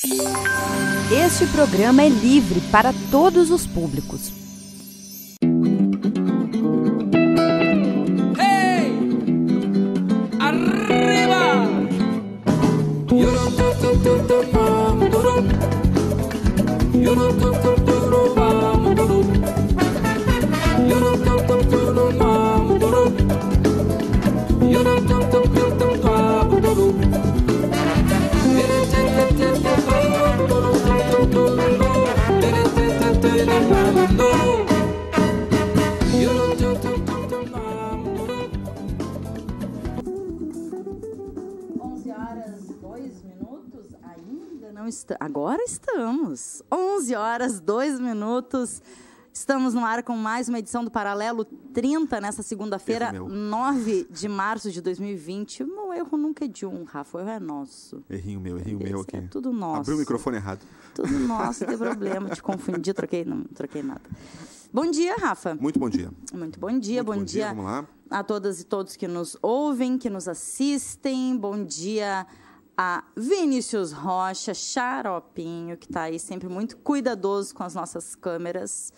Este programa é livre para todos os públicos. Hey! Arriba! Agora estamos. 11 horas, 2 minutos. Estamos no ar com mais uma edição do Paralelo 30, nessa segunda-feira, 9 de março de 2020. O meu erro nunca é de um, Rafa, o erro é nosso. Errinho meu aqui. É tudo nosso. Abriu o microfone errado. Tudo nosso, não tem problema, te confundi, não troquei nada. Bom dia, Rafa. Muito bom dia. Muito bom dia, bom dia vamos lá. A todas e todos que nos ouvem, que nos assistem. Bom dia a Vinícius Rocha, xaropinho, que está aí sempre muito cuidadoso com as nossas câmeras.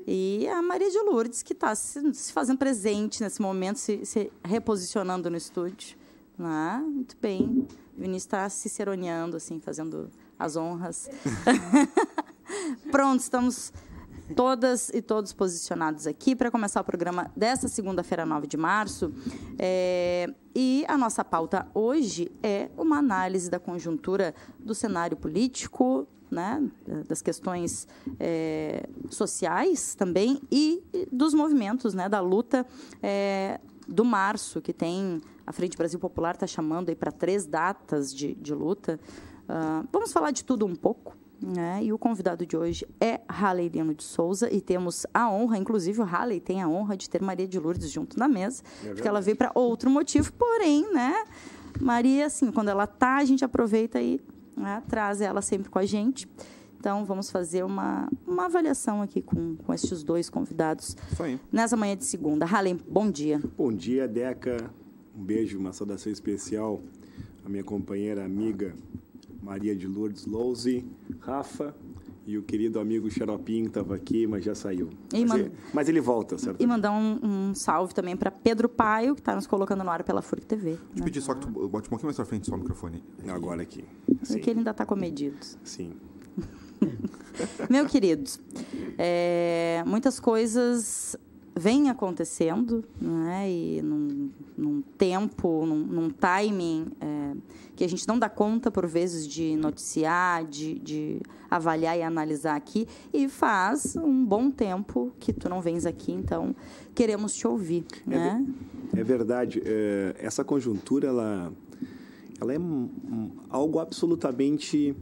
E a Maria de Lourdes, que está se fazendo presente nesse momento, se reposicionando no estúdio. Muito bem. O Vinícius está ciceroneando, assim, fazendo as honras. Pronto, estamos todas e todos posicionados aqui para começar o programa desta segunda-feira, 9 de março. E a nossa pauta hoje é uma análise da conjuntura do cenário político, né, das questões sociais também e dos movimentos, né, da luta do março, que tem a Frente Brasil Popular está chamando aí para 3 datas de luta. Vamos falar de tudo um pouco. E o convidado de hoje é Halley Lino de Souza, e temos a honra, inclusive o Halley tem a honra de ter Maria de Lourdes junto na mesa, porque ela veio para outro motivo, porém, né, Maria, assim, quando ela tá, a gente aproveita e traz ela sempre com a gente. Então, vamos fazer uma avaliação aqui com estes 2 convidados. Isso aí. Nessa manhã de segunda. Halley, bom dia. Bom dia, Deca. Um beijo, uma saudação especial à minha companheira, amiga Maria de Lourdes Louze, Rafa e o querido amigo Xaropinho, que estava aqui, mas já saiu. Mas ele volta, certo? E mandar um salve também para Pedro Paio, que está nos colocando no ar pela FURIC TV. Te pedir só que tu bote um pouquinho mais pra frente só o microfone. Agora aqui. É que ele ainda está comedido. Sim. Meu queridos, muitas coisas vêm acontecendo, né, e num tempo, num timing que a gente não dá conta, por vezes, de noticiar, de avaliar e analisar aqui, e faz um bom tempo que tu não vens aqui, então queremos te ouvir. Né? É verdade. Essa conjuntura, ela é algo absolutamente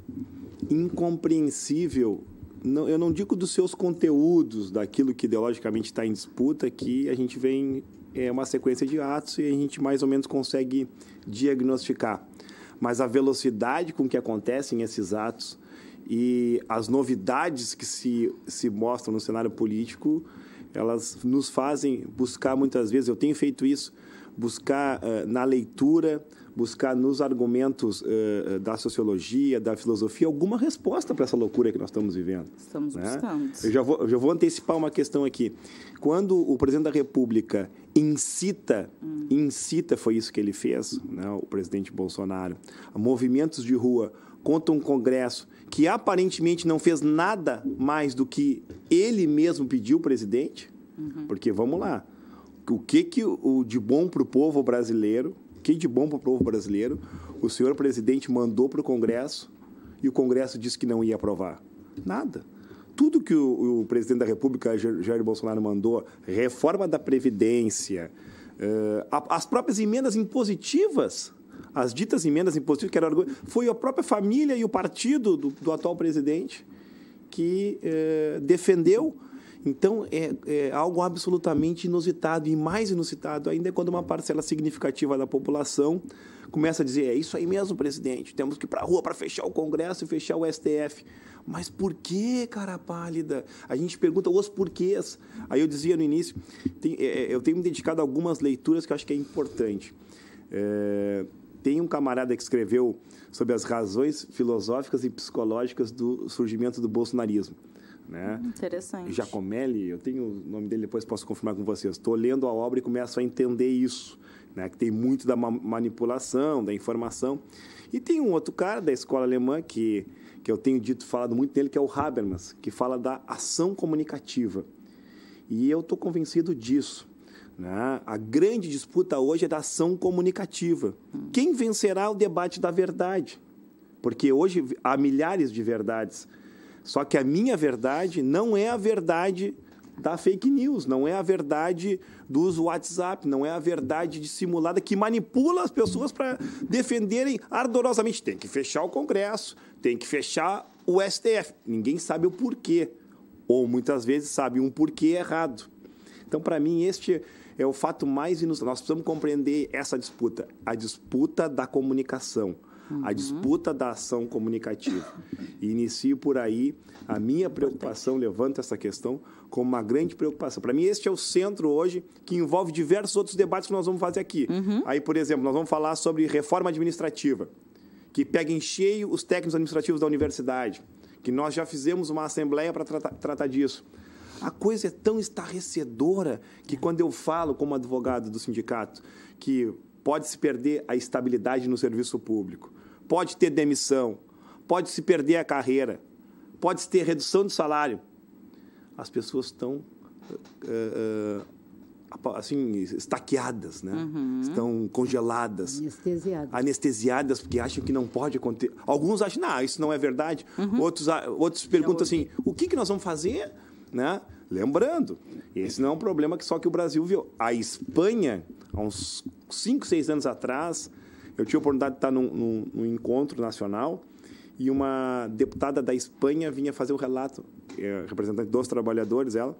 incompreensível. Não, eu não digo dos seus conteúdos, daquilo que ideologicamente está em disputa, que a gente vem uma sequência de atos e a gente mais ou menos consegue diagnosticar. Mas a velocidade com que acontecem esses atos e as novidades que se mostram no cenário político, elas nos fazem buscar muitas vezes, eu tenho feito isso, buscar na leitura, buscar nos argumentos da sociologia, da filosofia, alguma resposta para essa loucura que nós estamos vivendo. Estamos buscando. Eu já vou antecipar uma questão aqui. Quando o presidente da República incita, foi isso que ele fez, né, o presidente Bolsonaro, a movimentos de rua contra um Congresso que aparentemente não fez nada mais do que ele mesmo pediu, presidente, porque, vamos lá, o que de bom para o povo brasileiro, o senhor presidente mandou para o Congresso e o Congresso disse que não ia aprovar? Nada. Tudo que o presidente da República, Jair Bolsonaro, mandou, reforma da Previdência, as próprias emendas impositivas, as ditas emendas impositivas, que era, foi a própria família e o partido do atual presidente que defendeu. Então, é algo absolutamente inusitado, e mais inusitado ainda é quando uma parcela significativa da população começa a dizer: é isso aí mesmo, presidente, temos que ir para a rua para fechar o Congresso e fechar o STF. Mas por que, cara pálida? A gente pergunta os porquês. Aí eu dizia no início, eu tenho me dedicado a algumas leituras que eu acho que é importante. Tem um camarada que escreveu sobre as razões filosóficas e psicológicas do surgimento do bolsonarismo. Né? Interessante. Giacomelli, eu tenho o nome dele, depois posso confirmar com vocês. Estou lendo a obra e começo a entender isso, né? Que tem muito da manipulação, da informação. E tem um outro cara da escola alemã que eu tenho falado muito dele, que é o Habermas, que fala da ação comunicativa. E eu estou convencido disso. Né? A grande disputa hoje é da ação comunicativa. Quem vencerá o debate da verdade? Porque hoje há milhares de verdades. Só que a minha verdade não é a verdade da fake news, não é a verdade dos WhatsApp, não é a verdade dissimulada que manipula as pessoas para defenderem ardorosamente. Tem que fechar o Congresso, tem que fechar o STF. Ninguém sabe o porquê. Ou muitas vezes sabe um porquê errado. Então, para mim, este é o fato mais inusitado. Nós precisamos compreender essa disputa, a disputa da comunicação, a disputa da ação comunicativa. E inicio por aí a minha preocupação, levanto essa questão como uma grande preocupação. Para mim, este é o centro hoje, que envolve diversos outros debates que nós vamos fazer aqui. Aí, por exemplo, nós vamos falar sobre reforma administrativa, que pega em cheio os técnicos administrativos da universidade, que nós já fizemos uma assembleia para tratar disso. A coisa é tão estarrecedora que quando eu falo como advogado do sindicato que pode-se perder a estabilidade no serviço público, pode ter demissão, pode-se perder a carreira, pode-se ter redução de salário, as pessoas estão assim, estaqueadas, né? Estão congeladas. Anestesiadas, porque acham que não pode acontecer. Alguns acham, não, isso não é verdade. Outros perguntam assim, o que nós vamos fazer? Né? Lembrando, esse não é um problema que só que o Brasil viu. A Espanha, há uns 5, 6 anos atrás, eu tive a oportunidade de estar num encontro nacional e uma deputada da Espanha vinha fazer um relato, representante dos trabalhadores, ela,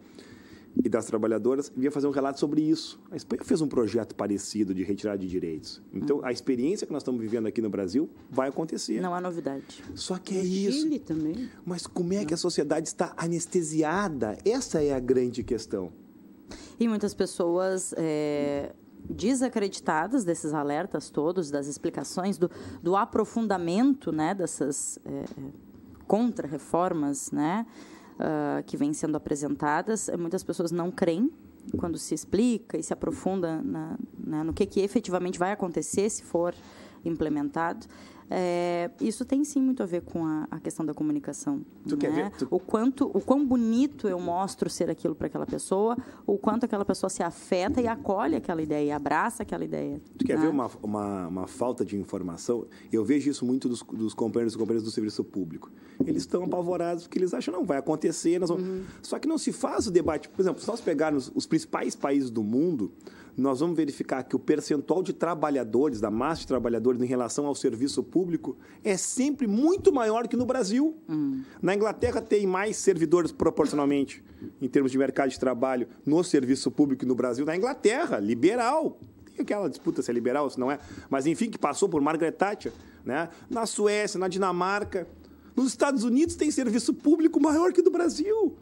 e das trabalhadoras, vinha fazer um relato sobre isso. A Espanha fez um projeto parecido de retirada de direitos. Então, a experiência que nós estamos vivendo aqui no Brasil vai acontecer. Não há novidade. Só que No Chile também. Mas como é que a sociedade está anestesiada? Essa é a grande questão. E muitas pessoas desacreditadas desses alertas todos, das explicações, do aprofundamento, né, dessas contra-reformas, né, que vêm sendo apresentadas, muitas pessoas não creem quando se explica e se aprofunda no que efetivamente vai acontecer se for implementado. Isso tem, sim, muito a ver com a questão da comunicação. Tu quer ver? O quão bonito eu mostro ser aquilo para aquela pessoa, o quanto aquela pessoa se afeta e acolhe aquela ideia, e abraça aquela ideia. Tu quer ver uma falta de informação? Eu vejo isso muito dos companheiros e companheiras do serviço público. Eles estão apavorados porque eles acham, não, vai acontecer. Só que não se faz o debate. Por exemplo, se nós pegarmos os principais países do mundo, nós vamos verificar que o percentual de trabalhadores, da massa de trabalhadores em relação ao serviço público é sempre muito maior que no Brasil. Na Inglaterra tem mais servidores proporcionalmente, em termos de mercado de trabalho, no serviço público que no Brasil. Na Inglaterra, liberal. Tem aquela disputa se é liberal ou se não é. Mas, enfim, que passou por Margaret Thatcher. Né? Na Suécia, na Dinamarca. Nos Estados Unidos tem serviço público maior que do Brasil.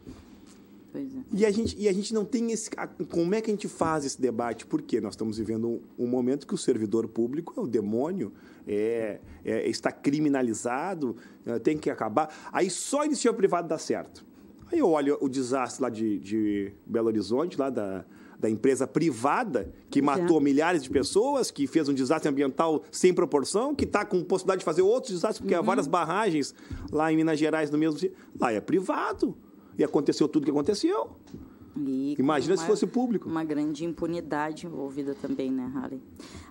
Pois é. E a gente não tem esse... Como é que a gente faz esse debate? Porque nós estamos vivendo um momento que o servidor público é o demônio, está criminalizado, tem que acabar. Aí só a iniciativa privada dá certo. Aí eu olho o desastre lá de Belo Horizonte, lá da empresa privada, que matou milhares de pessoas, que fez um desastre ambiental sem proporção, que está com possibilidade de fazer outros desastres, porque há várias barragens lá em Minas Gerais no mesmo dia. Lá é privado. E aconteceu tudo o que aconteceu. Imagina se fosse público. Uma grande impunidade envolvida também, né, Halley?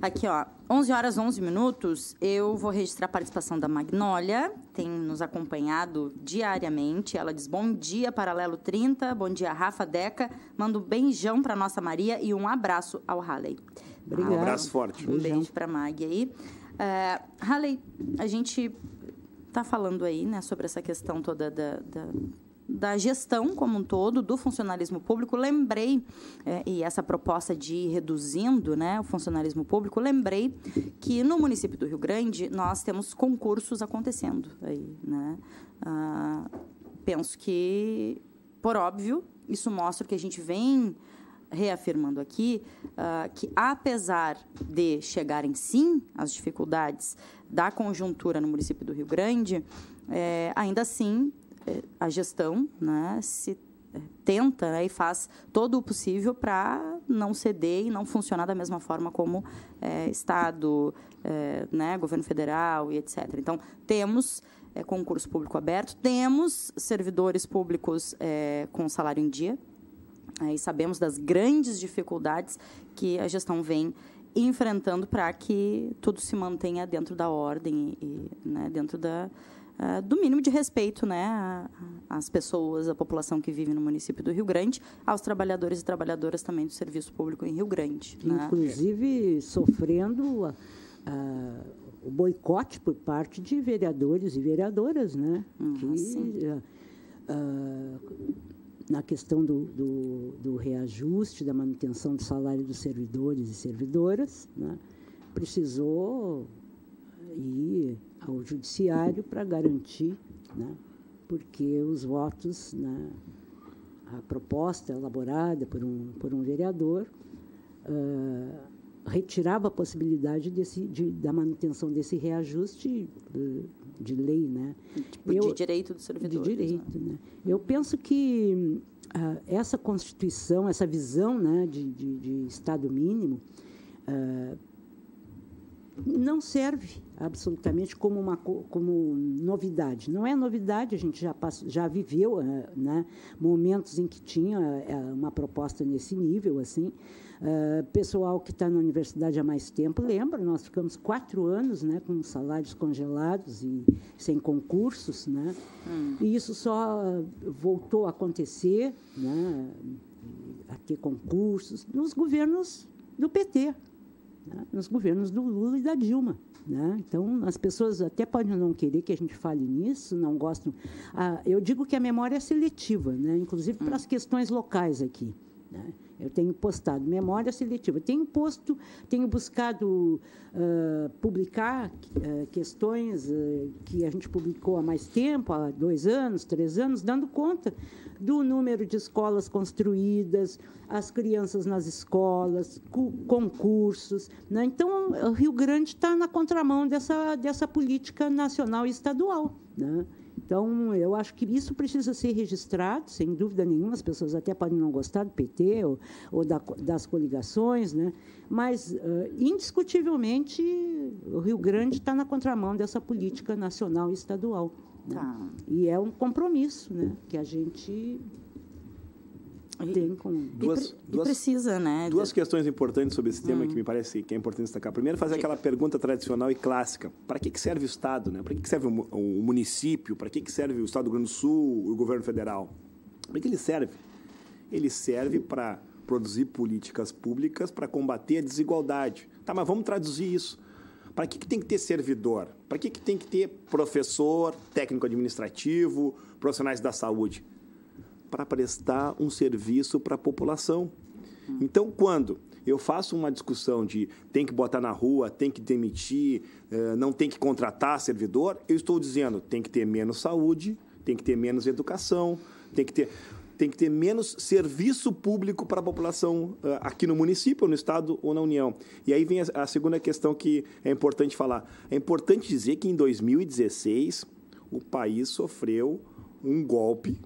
Aqui, ó, 11h11, eu vou registrar a participação da Magnólia, tem nos acompanhado diariamente. Ela diz, bom dia, Paralelo 30, bom dia, Rafa, Deca, manda um beijão para nossa Maria e um abraço ao Halley. Obrigado. Um abraço forte. Um beijo para a Mag aí. Halley, a gente está falando aí, né, sobre essa questão toda da gestão como um todo, do funcionalismo público. Lembrei, e essa proposta de ir reduzindo, né, o funcionalismo público, lembrei que no município do Rio Grande nós temos concursos acontecendo aí, né? Penso que, por óbvio, isso mostra que a gente vem reafirmando aqui que, apesar de chegarem, sim, as dificuldades da conjuntura no município do Rio Grande, ainda assim, a gestão, né, se tenta, né, e faz todo o possível para não ceder e não funcionar da mesma forma como Estado, né, governo federal e etc. Então, temos concurso público aberto, temos servidores públicos com salário em dia, e sabemos das grandes dificuldades que a gestão vem enfrentando para que tudo se mantenha dentro da ordem e né, dentro do mínimo de respeito, né, às pessoas, à população que vive no município do Rio Grande, aos trabalhadores e trabalhadoras também do serviço público em Rio Grande. Inclusive, né? Sofrendo o boicote por parte de vereadores e vereadoras, né? Na questão do reajuste, da manutenção do salário dos servidores e servidoras, né? Precisou ir ao judiciário para garantir, né? Porque os votos, né? A proposta elaborada por um vereador retirava a possibilidade da manutenção desse reajuste de lei, né? De direito dos servidores. De direito, né? Eu penso que essa Constituição, essa visão, né, de Estado mínimo, não serve absolutamente como novidade. Não é novidade, a gente já viveu, né, momentos em que tinha uma proposta nesse nível, assim. Pessoal que está na universidade há mais tempo lembra, nós ficamos 4 anos, né, com salários congelados e sem concursos, né? E isso só voltou a acontecer, né, a ter concursos nos governos do PT, né, nos governos do Lula e da Dilma. Né? Então, as pessoas até podem não querer que a gente fale nisso, não gostam. Eu digo que a memória é seletiva, né? Inclusive para as questões locais aqui. Né? Eu tenho postado memória seletiva. Tenho buscado publicar questões que a gente publicou há mais tempo, há 2 anos, 3 anos, dando conta do número de escolas construídas, as crianças nas escolas, concursos. Né? Então, o Rio Grande está na contramão dessa política nacional e estadual. Né? Então, eu acho que isso precisa ser registrado, sem dúvida nenhuma. As pessoas até podem não gostar do PT ou das coligações, né? Mas, indiscutivelmente, o Rio Grande está na contramão dessa política nacional e estadual. Né? Tá. E é um compromisso, né, que a gente tem com... Precisa, né? Duas questões importantes sobre esse tema que me parece que é importante destacar. Primeiro, fazer aquela pergunta tradicional e clássica. Para que serve o Estado? Né? Para que serve o município? Para que serve o Estado do Rio Grande do Sul, o governo federal? Para que ele serve? Ele serve para produzir políticas públicas para combater a desigualdade. Tá, mas vamos traduzir isso. Para que tem que ter servidor? Para que tem que ter professor, técnico administrativo, profissionais da saúde? Para prestar um serviço para a população. Então, quando eu faço uma discussão de tem que botar na rua, tem que demitir, não tem que contratar servidor, eu estou dizendo tem que ter menos saúde, tem que ter menos educação, tem que ter menos serviço público para a população aqui no município, ou no Estado, ou na União. E aí vem a segunda questão que é importante falar. É importante dizer que em 2016 o país sofreu um golpe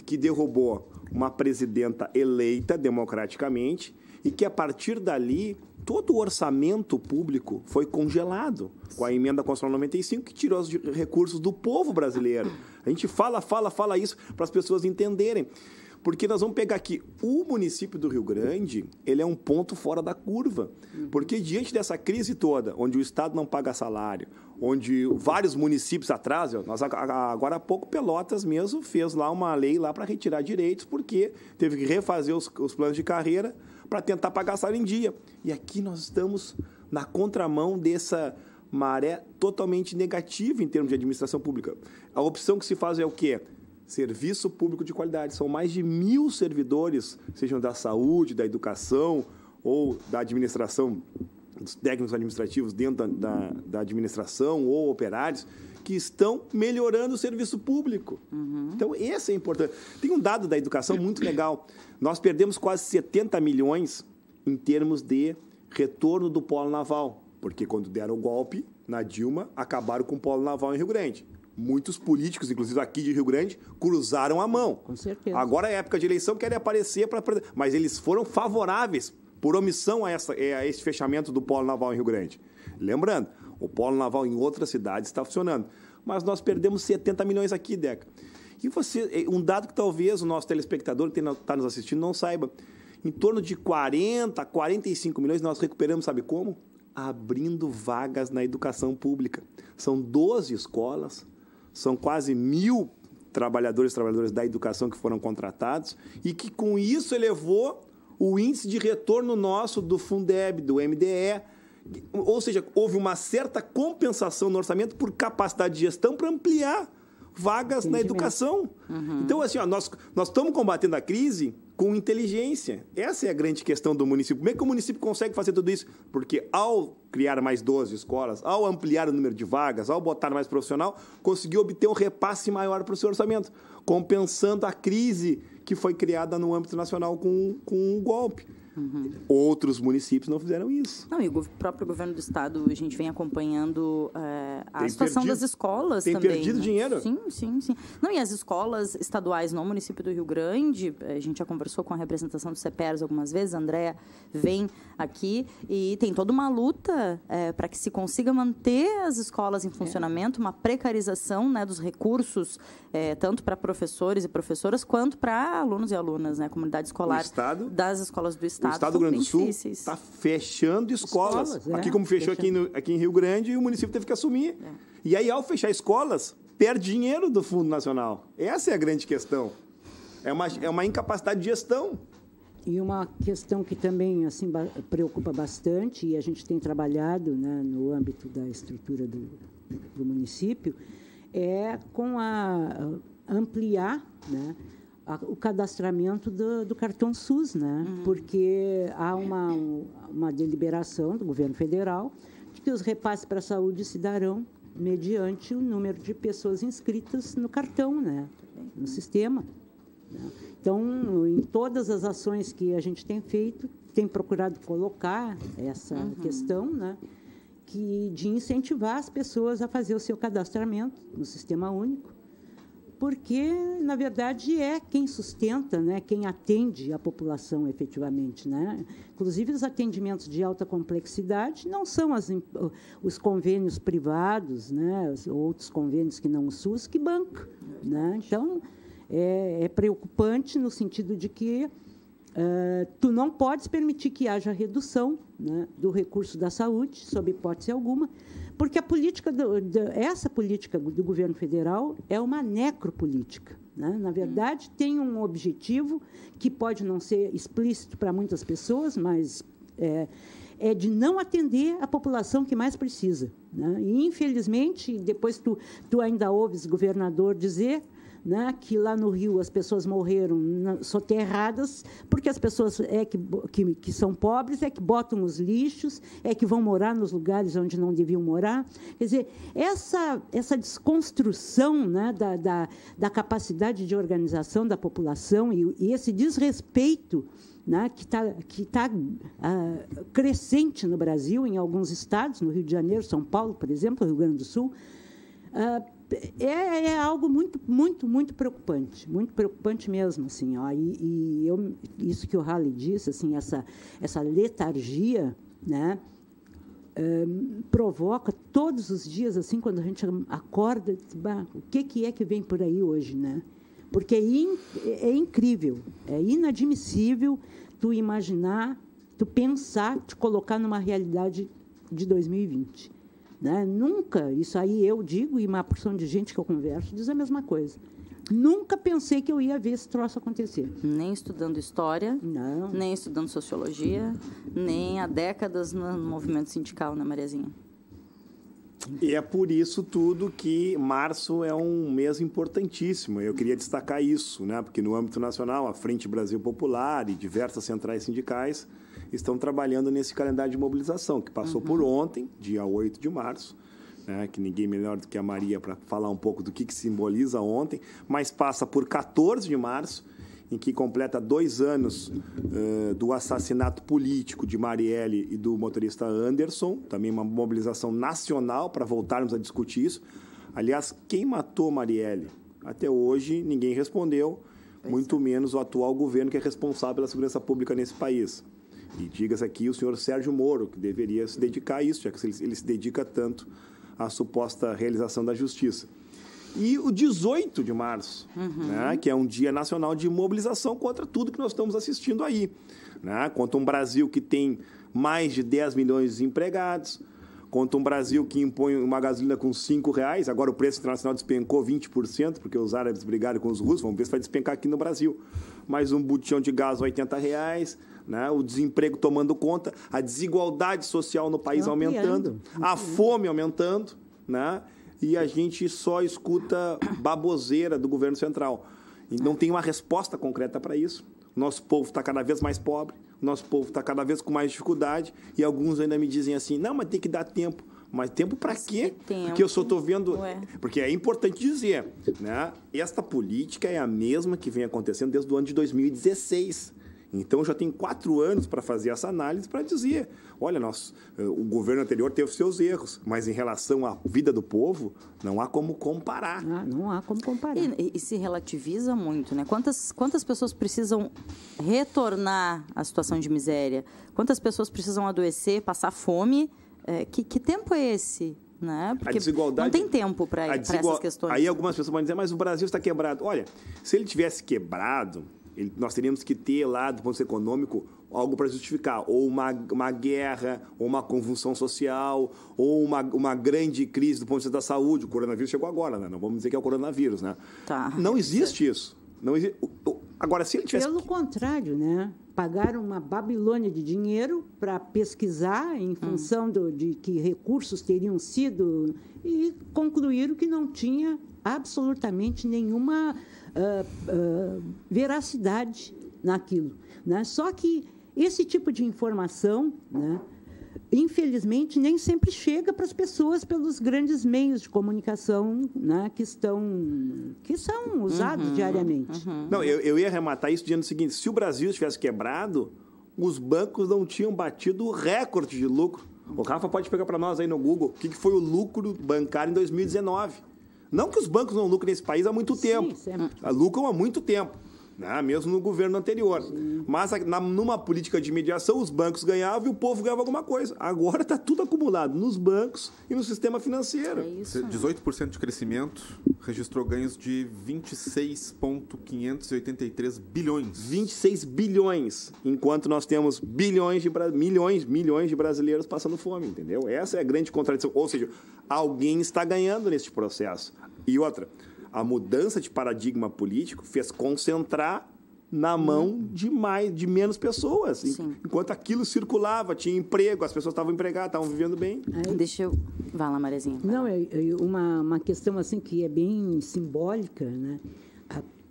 que derrubou uma presidenta eleita democraticamente e que, a partir dali, todo o orçamento público foi congelado com a emenda constitucional 95, que tirou os recursos do povo brasileiro. A gente fala isso para as pessoas entenderem. Porque nós vamos pegar aqui, o município do Rio Grande, ele é um ponto fora da curva. Porque diante dessa crise toda, onde o Estado não paga salário, onde vários municípios atrasam, agora há pouco Pelotas mesmo fez lá uma lei lá para retirar direitos, porque teve que refazer os planos de carreira para tentar pagar salário em dia. E aqui nós estamos na contramão dessa maré totalmente negativa em termos de administração pública. A opção que se faz é o quê? Serviço público de qualidade. São mais de 1.000 servidores, sejam da saúde, da educação ou da administração dos técnicos administrativos dentro da administração ou operários que estão melhorando o serviço público. Então, esse é importante. Tem um dado da educação muito legal. Nós perdemos quase 70 milhões em termos de retorno do polo naval, porque quando deram o golpe na Dilma, acabaram com o polo naval em Rio Grande. Muitos políticos, inclusive aqui de Rio Grande, cruzaram a mão. Com certeza. Agora é época de eleição, querem aparecer, mas eles foram favoráveis por omissão a esse fechamento do polo naval em Rio Grande. Lembrando, o polo naval em outras cidades está funcionando. Mas nós perdemos 70 milhões aqui, Deca. E um dado que talvez o nosso telespectador que está nos assistindo não saiba, em torno de 40, 45 milhões nós recuperamos, sabe como? Abrindo vagas na educação pública. São 12 escolas, são quase 1.000 trabalhadoras da educação que foram contratados e que com isso elevou o índice de retorno nosso do Fundeb, do MDE. Ou seja, houve uma certa compensação no orçamento por capacidade de gestão para ampliar vagas na educação. Então, assim, nós estamos combatendo a crise com inteligência. Essa é a grande questão do município. Como é que o município consegue fazer tudo isso? Porque ao criar mais 12 escolas, ao ampliar o número de vagas, ao botar mais profissional, conseguiu obter um repasse maior para o seu orçamento, compensando a crise que foi criada no âmbito nacional com o golpe. Outros municípios não fizeram isso. Não, e o próprio governo do estado, a gente vem acompanhando a situação das escolas também. Tem perdido dinheiro? Sim. Não, e as escolas estaduais no município do Rio Grande, a gente já conversou com a representação do CEPERS algumas vezes, a Andréa vem aqui e tem toda uma luta para que se consiga manter as escolas em funcionamento, uma precarização, né, dos recursos, tanto para professores e professoras, quanto para alunos e alunas, né, comunidade escolar das escolas do estado. O Estado do Rio Grande do Sul está fechando escolas. Aqui como fechou aqui em Rio Grande, o município teve que assumir. E aí, ao fechar escolas, perde dinheiro do Fundo Nacional. Essa é a grande questão. É uma incapacidade de gestão. E uma questão que também assim, preocupa bastante, e a gente tem trabalhado, né, no âmbito da estrutura do município, é com ampliar, né, o cadastramento do cartão SUS, né? Porque há uma deliberação do governo federal de que os repasses para a saúde se darão mediante o número de pessoas inscritas no cartão, né? No sistema. Né? Então, em todas as ações que a gente tem feito, tem procurado colocar essa questão, né? De incentivar as pessoas a fazer o seu cadastramento no Sistema Único, porque, na verdade, é quem sustenta, né, quem atende a população efetivamente. Né? Inclusive, os atendimentos de alta complexidade não são os convênios privados, né, outros convênios que não o SUS, que bancam. Né? Então, é preocupante no sentido de que tu não podes permitir que haja redução, né, do recurso da saúde, sob hipótese alguma, porque a política essa política do governo federal é uma necropolítica. Né? Na verdade, tem um objetivo que pode não ser explícito para muitas pessoas, mas é de não atender a população que mais precisa. Né? E, infelizmente, depois tu ainda ouves o governador dizer, né, que lá no Rio as pessoas morreram soterradas porque as pessoas que são pobres que botam os lixos, que vão morar nos lugares onde não deviam morar. Quer dizer, essa desconstrução, né, da capacidade de organização da população e esse desrespeito, né, que tá crescente no Brasil, em alguns estados, no Rio de Janeiro, São Paulo, por exemplo, Rio Grande do Sul, é algo muito preocupante mesmo, assim, ó. Isso que o Halley disse, assim, essa letargia, né, provoca todos os dias, assim, quando a gente acorda, o que é que vem por aí hoje, né? Porque é incrível, é inadmissível tu imaginar, tu pensar, te colocar numa realidade de 2020. Né? Nunca, isso aí eu digo, e uma porção de gente que eu converso diz a mesma coisa. Nunca pensei que eu ia ver esse troço acontecer. Nem estudando história, não, nem estudando sociologia, nem há décadas no movimento sindical, né, Mariazinha? E é por isso tudo que março é um mês importantíssimo. Eu queria destacar isso, né? Porque no âmbito nacional, a Frente Brasil Popular e diversas centrais sindicais estão trabalhando nesse calendário de mobilização, que passou por ontem, dia 8 de março, né, que ninguém melhor do que a Maria para falar um pouco do que simboliza ontem, mas passa por 14 de março, em que completa 2 anos do assassinato político de Marielle e do motorista Anderson, também uma mobilização nacional para voltarmos a discutir isso. Aliás, quem matou Marielle? Até hoje ninguém respondeu, muito menos o atual governo que é responsável pela segurança pública nesse país. E diga-se aqui o senhor Sérgio Moro, que deveria se dedicar a isso, já que ele se dedica tanto à suposta realização da justiça. E o 18 de março, né, que é um dia nacional de mobilização contra tudo que nós estamos assistindo aí. Né, contra um Brasil que tem mais de 10 milhões de desempregados, contra um Brasil que impõe uma gasolina com R$5, agora o preço internacional despencou 20%, porque os árabes brigaram com os russos, vamos ver se vai despencar aqui no Brasil. Mais um botijão de gás R$80, né? O desemprego tomando conta, a desigualdade social no país aumentando, a fome aumentando, né? E a gente só escuta baboseira do governo central. E não tem uma resposta concreta para isso. Nosso povo está cada vez mais pobre, nosso povo está cada vez com mais dificuldade, e alguns ainda me dizem assim, não, mas tem que dar tempo. Mas tempo para quê? Porque eu só estou vendo... Porque é importante dizer, né? Esta política é a mesma que vem acontecendo desde o ano de 2016. Então, já tem 4 anos para fazer essa análise para dizer, olha, o governo anterior teve seus erros, mas em relação à vida do povo, não há como comparar. Não há como comparar. E se relativiza muito, né? Quantas pessoas precisam retornar à situação de miséria? Quantas pessoas precisam adoecer, passar fome? Que tempo é esse? Né? Porque não tem tempo para essas questões. Aí algumas pessoas vão dizer, mas o Brasil está quebrado. Olha, se ele tivesse quebrado... nós teríamos que ter lá, do ponto de vista econômico, algo para justificar. Ou uma guerra, ou uma convulsão social, ou uma grande crise do ponto de vista da saúde. O coronavírus chegou agora, né? Não vamos dizer que é o coronavírus, né? Tá. Não existe isso. Não existe. Agora, se ele tivesse... Pelo contrário, né? Pagaram uma Babilônia de dinheiro para pesquisar em função de que recursos teriam sido... E concluíram que não tinha absolutamente nenhuma... veracidade naquilo, né? Só que esse tipo de informação, né, infelizmente, nem sempre chega para as pessoas pelos grandes meios de comunicação, né, que são usados diariamente. Não, eu ia arrematar isso dizendo o seguinte, se o Brasil tivesse quebrado, os bancos não tinham batido o recorde de lucro. O Rafa pode pegar para nós aí no Google o que foi o lucro bancário em 2019. Não que os bancos não lucrem nesse país há muito tempo. Lucram há muito tempo, né? Mesmo no governo anterior. Sim. Mas numa política de mediação, os bancos ganhavam e o povo ganhava alguma coisa. Agora está tudo acumulado nos bancos e no sistema financeiro. É isso. 18% de crescimento, registrou ganhos de 26,583 bilhões. 26 bilhões, enquanto nós temos milhões de brasileiros passando fome, entendeu? Essa é a grande contradição. Ou seja, alguém está ganhando neste processo. E outra, a mudança de paradigma político fez concentrar na mão de menos pessoas. Sim. Enquanto aquilo circulava, tinha emprego, as pessoas estavam empregadas, estavam vivendo bem. Deixa eu... Vai lá, Marezinha. Não, uma questão assim que é bem simbólica, né?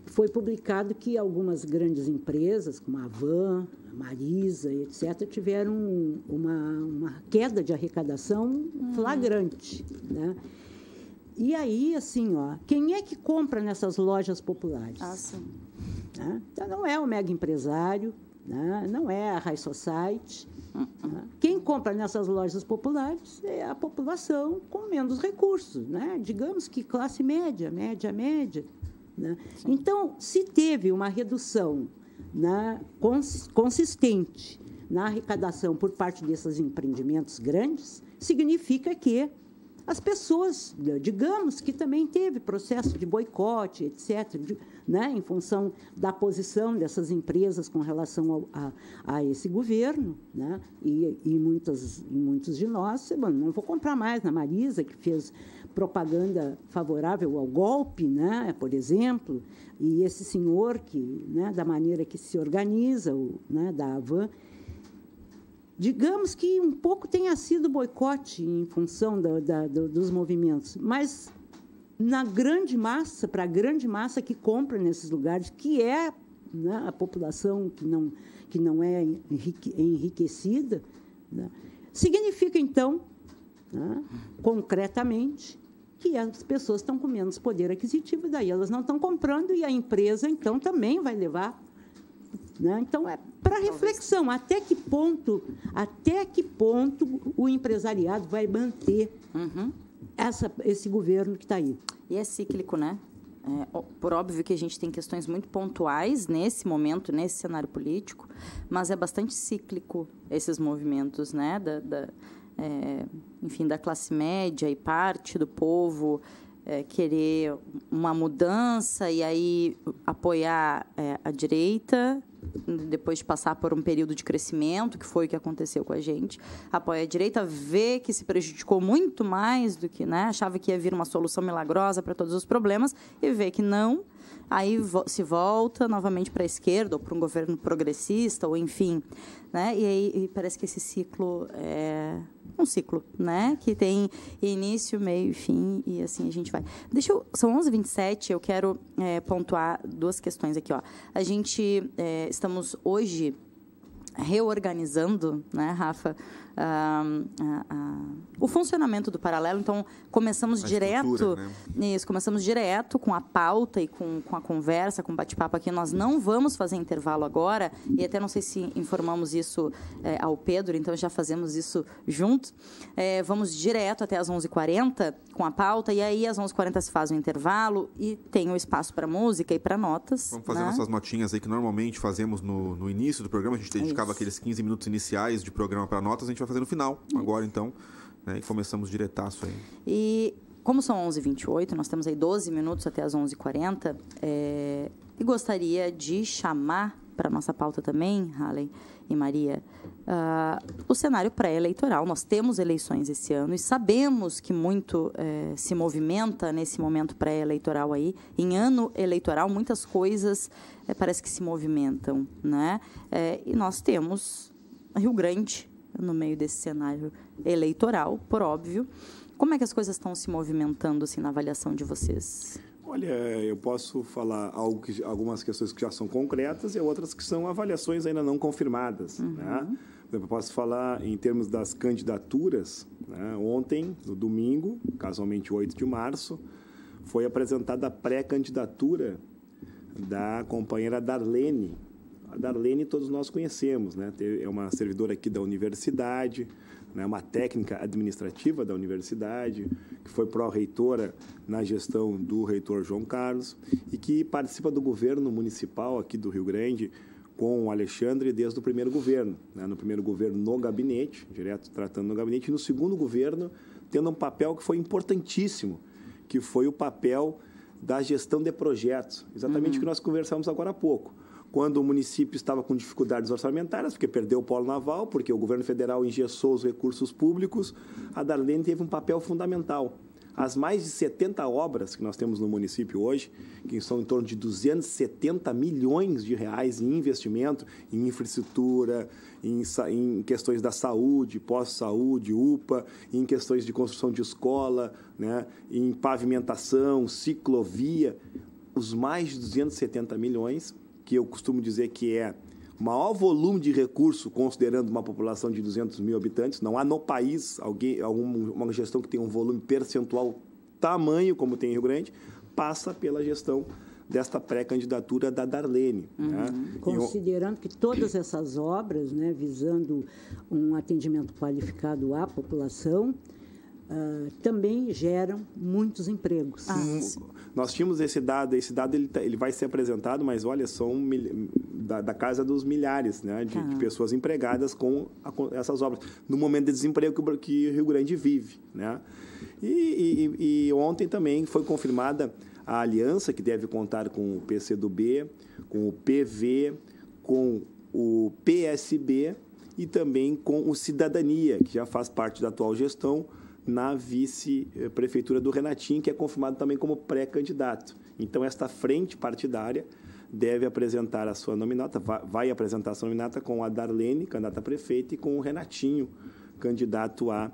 Foi publicado que algumas grandes empresas, como a Havan, a Marisa, etc., tiveram uma queda de arrecadação flagrante, né? E aí, assim, quem é que compra nessas lojas populares? Sim. Né? Então, não é o mega empresário, né? Não é a High Society. Né? Quem compra nessas lojas populares é a população com menos recursos, né? Digamos que classe média. Né? Então, se teve uma redução consistente na arrecadação por parte desses empreendimentos grandes, significa que as pessoas, digamos que também teve processo de boicote, etc., né, em função da posição dessas empresas com relação a esse governo, né, e muitos de nós, não vou comprar mais na Marisa, que fez propaganda favorável ao golpe, né, por exemplo, e esse senhor que, né, da maneira que se organiza, né, da Havan. Digamos que um pouco tenha sido boicote em função dos movimentos, mas na grande massa, para a grande massa que compra nesses lugares, que é, né, a população que não é enriquecida, né? Significa, então, né, concretamente, que as pessoas estão com menos poder aquisitivo, e daí elas não estão comprando, e a empresa, então, também vai levar. Né? Então, é para reflexão, até que ponto o empresariado vai manter esse governo que está aí. E é cíclico, né? Por óbvio que a gente tem questões muito pontuais nesse momento, nesse cenário político, mas é bastante cíclico esses movimentos, né? Enfim, da classe média e parte do povo querer uma mudança e aí apoiar a direita, depois de passar por um período de crescimento, que foi o que aconteceu com a gente, apoia a direita, vê que se prejudicou muito mais do que, né, achava que ia vir uma solução milagrosa para todos os problemas, e vê que não, aí se volta novamente para a esquerda, ou para um governo progressista, ou enfim, né, e aí parece que esse ciclo é um ciclo, né, que tem início, meio e fim, e assim a gente vai. São 11h27, eu quero pontuar duas questões aqui, ó. A gente estamos hoje reorganizando, né, Rafa, o funcionamento do Paralelo. Então, começamos direto, né? Começamos direto com a pauta e com a conversa, com o bate-papo aqui. Nós não vamos fazer intervalo agora, e até não sei se informamos isso ao Pedro, então já fazemos isso juntos. Vamos direto até às 11h40 com a pauta, e aí às 11h40 se faz um intervalo e tem o espaço para música e para notas. Vamos fazer, né, nossas notinhas aí que normalmente fazemos no início do programa. A gente dedicava aqueles 15 minutos iniciais de programa para notas, a gente vai fazer no final, agora então, né, e começamos diretaço aí. E como são 11h28, nós temos aí 12 minutos até as 11h40, e gostaria de chamar para a nossa pauta também, Halley e Maria, o cenário pré-eleitoral. Nós temos eleições esse ano e sabemos que muito se movimenta nesse momento pré-eleitoral aí. Em ano eleitoral, muitas coisas parece que se movimentam, né? E nós temos Rio Grande no meio desse cenário eleitoral, por óbvio. Como é que as coisas estão se movimentando assim, na avaliação de vocês? Olha, eu posso falar algumas questões que já são concretas e outras que são avaliações ainda não confirmadas. Né? Eu posso falar em termos das candidaturas. Né? Ontem, no domingo, casualmente 8 de março, foi apresentada a pré-candidatura da companheira Darlene. A Darlene todos nós conhecemos, né? É uma servidora aqui da universidade, né? Uma técnica administrativa da universidade, que foi pró-reitora na gestão do reitor João Carlos e que participa do governo municipal aqui do Rio Grande com o Alexandre desde o primeiro governo. Né? No primeiro governo no gabinete, direto tratando no gabinete, e no segundo governo tendo um papel que foi importantíssimo, que foi o papel da gestão de projetos, exatamente o que nós conversamos agora há pouco. Quando o município estava com dificuldades orçamentárias, porque perdeu o polo naval, porque o governo federal engessou os recursos públicos, a Darlene teve um papel fundamental. As mais de 70 obras que nós temos no município hoje, que são em torno de 270 milhões de reais em investimento, em infraestrutura, em questões da saúde, pós-saúde, UPA, em questões de construção de escola, né, em pavimentação, ciclovia, os mais de 270 milhões, que eu costumo dizer que é o maior volume de recurso, considerando uma população de 200 mil habitantes. Não há no país uma gestão que tem um volume percentual tamanho como tem em Rio Grande, passa pela gestão desta pré-candidatura da Darlene. Né? Considerando que todas essas obras, né, visando um atendimento qualificado à população, também geram muitos empregos. Nós tínhamos esse dado ele vai ser apresentado, mas olha, são da casa dos milhares, né, de pessoas empregadas com essas obras, no momento de desemprego que o Rio Grande vive. Né? E ontem também foi confirmada a aliança que deve contar com o PCdoB, com o PV, com o PSB e também com o Cidadania, que já faz parte da atual gestão, na vice-prefeitura do Renatinho, que é confirmado também como pré-candidato. Então, esta frente partidária deve apresentar a sua nominata, vai apresentar a sua nominata com a Darlene, candidata a prefeita, e com o Renatinho, candidato a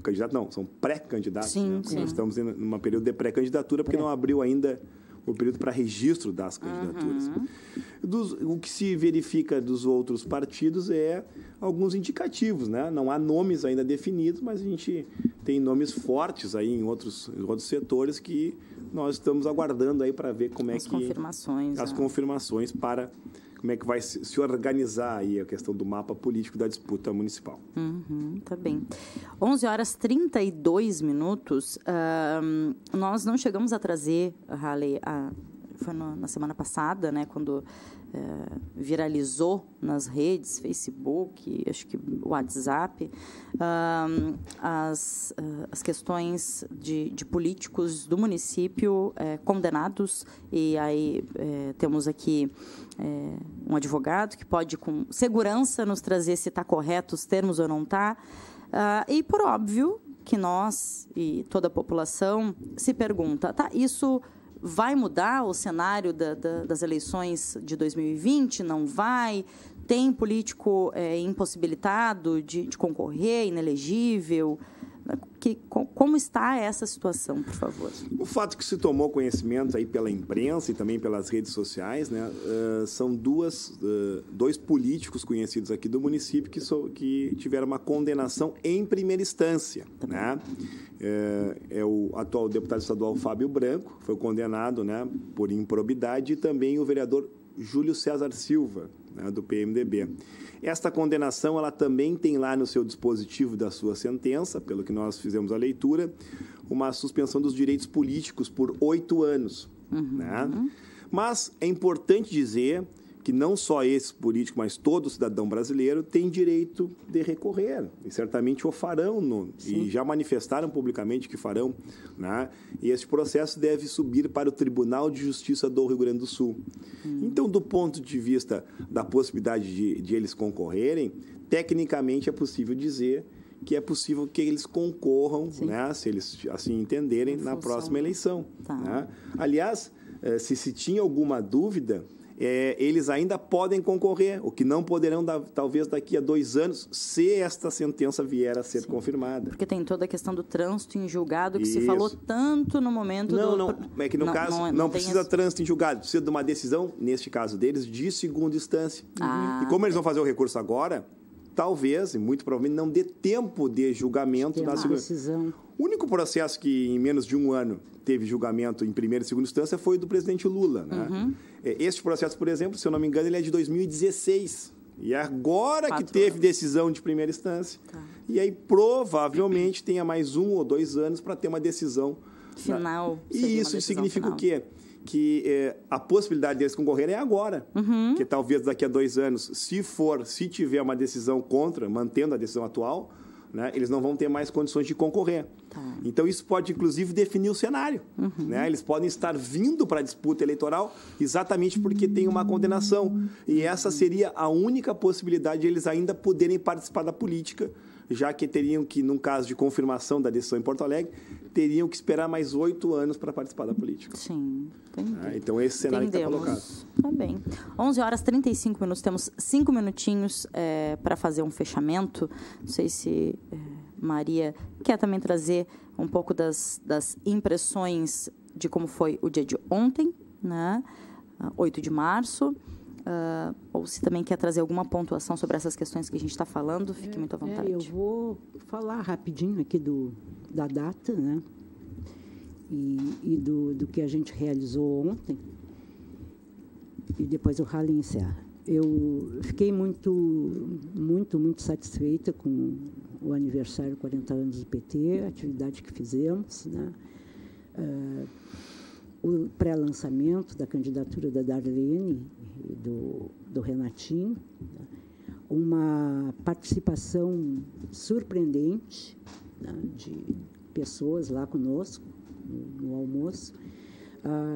candidato não, são pré-candidatos. Sim, né? sim. Nós estamos em um período de pré-candidatura, porque não abriu ainda o período para registro das candidaturas. O que se verifica dos outros partidos é alguns indicativos, né? Não há nomes ainda definidos, mas a gente tem nomes fortes aí em outros setores que nós estamos aguardando aí para ver como é que... As confirmações para como é que vai se organizar aí a questão do mapa político da disputa municipal. Tá bem. 11h32. Nós não chegamos a trazer, Halley, foi na semana passada, né, quando viralizou nas redes, Facebook, acho que WhatsApp, as questões de políticos do município condenados, e aí temos aqui um advogado que pode, com segurança, nos trazer se está correto os termos ou não está, e, por óbvio, que nós e toda a população se pergunta, tá, isso vai mudar o cenário das eleições de 2020? Não vai? Tem político impossibilitado de concorrer, inelegível? Como está essa situação, por favor? O fato que se tomou conhecimento aí pela imprensa e também pelas redes sociais, né, são dois políticos conhecidos aqui do município que tiveram uma condenação em primeira instância. Né? O atual deputado estadual Fábio Branco, foi condenado, né, por improbidade, e também o vereador Júlio César Silva, né, do PMDB. Esta condenação, ela também tem lá no seu dispositivo da sua sentença, pelo que nós fizemos a leitura, uma suspensão dos direitos políticos por 8 anos. Né? Mas é importante dizer que não só esse político, mas todo cidadão brasileiro tem direito de recorrer. E certamente o farão, e já manifestaram publicamente que farão. Né? E esse processo deve subir para o Tribunal de Justiça do Rio Grande do Sul. Então, do ponto de vista da possibilidade de eles concorrerem, tecnicamente é possível dizer que é possível que eles concorram, né, se eles assim entenderem, na próxima eleição. Tá. Né? Aliás, se tinha alguma dúvida, eles ainda podem concorrer, o que não poderão, talvez, daqui a 2 anos, se esta sentença vier a ser confirmada. Porque tem toda a questão do trânsito em julgado, que se falou tanto no momento Não, é que no caso não precisa trânsito em julgado, precisa de uma decisão, neste caso deles, de segunda instância. E como eles vão fazer o recurso agora, talvez, e muito provavelmente, não dê tempo de julgamento na segunda decisão. O único processo que, em menos de 1 ano, teve julgamento em primeira e segunda instância foi o do presidente Lula. Né? Este processo, por exemplo, se eu não me engano, ele é de 2016. E é agora que teve decisão de primeira instância. E aí, provavelmente, tenha mais 1 ou 2 anos para ter uma decisão final. E isso significa o quê? Que a possibilidade deles concorrerem é agora. Que talvez daqui a 2 anos, se tiver uma decisão contra, mantendo a decisão atual, né, eles não vão ter mais condições de concorrer. Então, isso pode, inclusive, definir o cenário. Né? Eles podem estar vindo para a disputa eleitoral exatamente porque tem uma condenação. E essa seria a única possibilidade de eles ainda poderem participar da política, já que teriam que, num caso de confirmação da decisão em Porto Alegre, teriam que esperar mais 8 anos para participar da política. Sim, entendi. Então, esse cenário que está colocado. Tá bem. 11h35, temos 5 minutinhos para fazer um fechamento. Não sei se Maria quer também trazer um pouco das impressões de como foi o dia de ontem, né? 8 de março. Ou se também quer trazer alguma pontuação sobre essas questões que a gente está falando, fique muito à vontade. Eu vou falar rapidinho aqui da data, né? E do que a gente realizou ontem, e depois o Halley encerra. Eu fiquei muito satisfeita com o aniversário 40 anos do PT, a atividade que fizemos, né? O pré-lançamento da candidatura da Darlene e do Renatinho, né? Uma participação surpreendente, né, de pessoas lá conosco no almoço.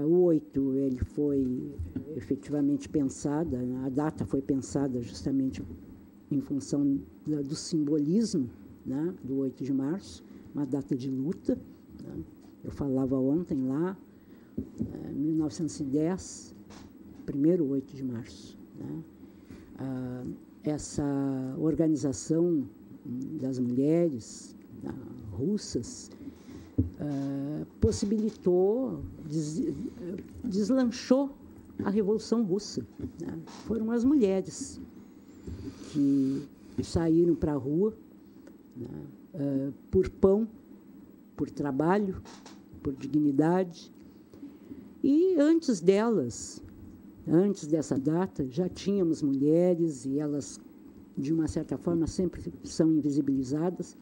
O 8, ele foi efetivamente pensada, a data foi pensada justamente em função do simbolismo, né, do 8 de março, uma data de luta. Né? Eu falava ontem lá, 1910, primeiro 8 de março. Né? Essa organização das mulheres russas possibilitou, deslanchou a Revolução Russa, né? Foram as mulheres que saíram para a rua, né? Por pão, por trabalho, por dignidade. E antes delas, antes dessa data, já tínhamos mulheres e elas, de uma certa forma, sempre são invisibilizadas,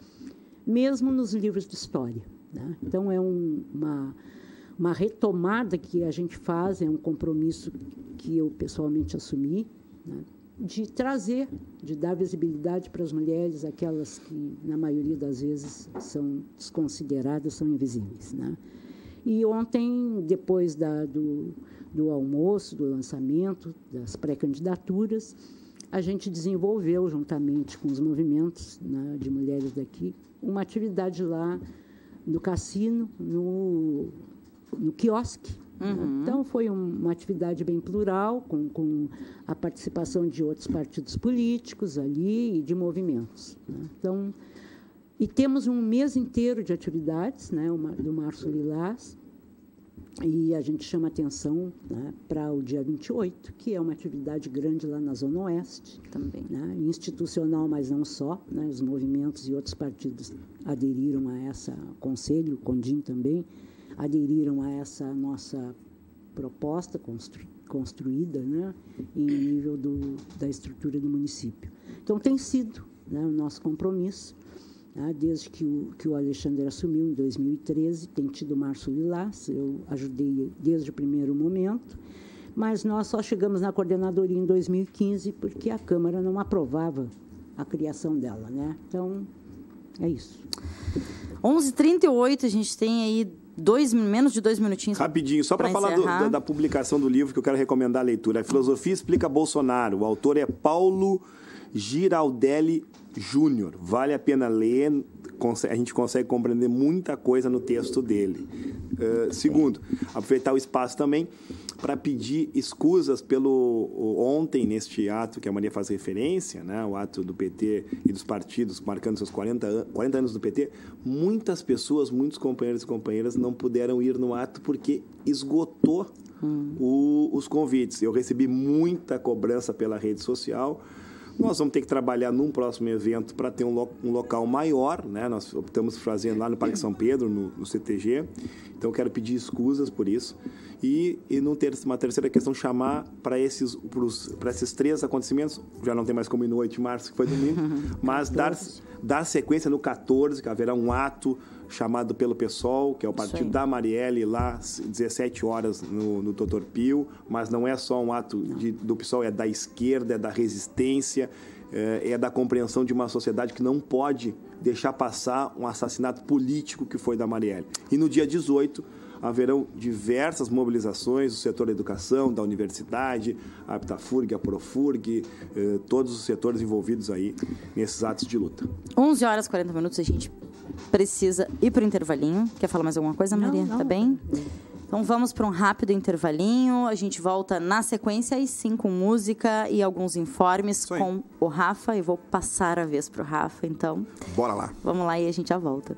mesmo nos livros de história, né? Então, é uma retomada que a gente faz, é um compromisso que eu pessoalmente assumi, né? De trazer, de dar visibilidade para as mulheres, aquelas que, na maioria das vezes, são desconsideradas, são invisíveis, né? E ontem, depois do almoço, do lançamento das pré-candidaturas, a gente desenvolveu, juntamente com os movimentos, né, de mulheres daqui, uma atividade lá no cassino, no quiosque. Uhum. Então, foi uma atividade bem plural, com a participação de outros partidos políticos ali e de movimentos, né? Então, e temos um mês inteiro de atividades, né, do Março Lilás, e a gente chama atenção, né, para o dia 28, que é uma atividade grande lá na Zona Oeste, também, né, institucional, mas não só, né, os movimentos e outros partidos aderiram a essa, Conselho, o Condim também, aderiram a essa nossa proposta construída, né, em nível da estrutura do município. Então, tem sido, né, o nosso compromisso, né, desde que o Alexandre assumiu, em 2013, tem tido o Março Lilás, eu ajudei desde o primeiro momento, mas nós só chegamos na coordenadoria em 2015 porque a Câmara não aprovava a criação dela, né? Então, é isso. 11h38, a gente tem aí menos de 2 minutinhos. Rapidinho, só para falar da publicação do livro que eu quero recomendar a leitura. A Filosofia Explica Bolsonaro. O autor é Paulo Giraldelli Júnior. Vale a pena ler, a gente consegue compreender muita coisa no texto dele. Segundo, aproveitar o espaço também para pedir escusas pelo ontem, neste ato que a Maria faz referência, né, o ato do PT e dos partidos marcando seus 40 anos do PT. Muitas pessoas, muitos companheiros e companheiras não puderam ir no ato porque esgotou os convites. Eu recebi muita cobrança pela rede social. Nós vamos ter que trabalhar num próximo evento para ter um local maior, né? Nós optamos por fazer lá no Parque São Pedro, no CTG. Então, eu quero pedir escusas por isso. E uma terceira questão, chamar para esses 3 acontecimentos, já não tem mais como ir no 8 de março, que foi domingo, mas dar sequência no 14, que haverá um ato chamado pelo PSOL, que é o partido da Marielle, lá, 17 horas no Dr. Pio, mas não é só um ato do PSOL, é da esquerda, é da resistência, é da compreensão de uma sociedade que não pode deixar passar um assassinato político que foi da Marielle. E no dia 18, haverão diversas mobilizações do setor da educação, da universidade, a Aptafurg, a Profurg, todos os setores envolvidos aí nesses atos de luta. 11h40, a gente precisa ir para o intervalinho. Quer falar mais alguma coisa, Maria? Não. Tá bem? Então vamos para um rápido intervalinho. A gente volta na sequência, e sim, com música e alguns informes com o Rafa. Eu vou passar a vez para o Rafa, então. Bora lá. Vamos lá e a gente já volta.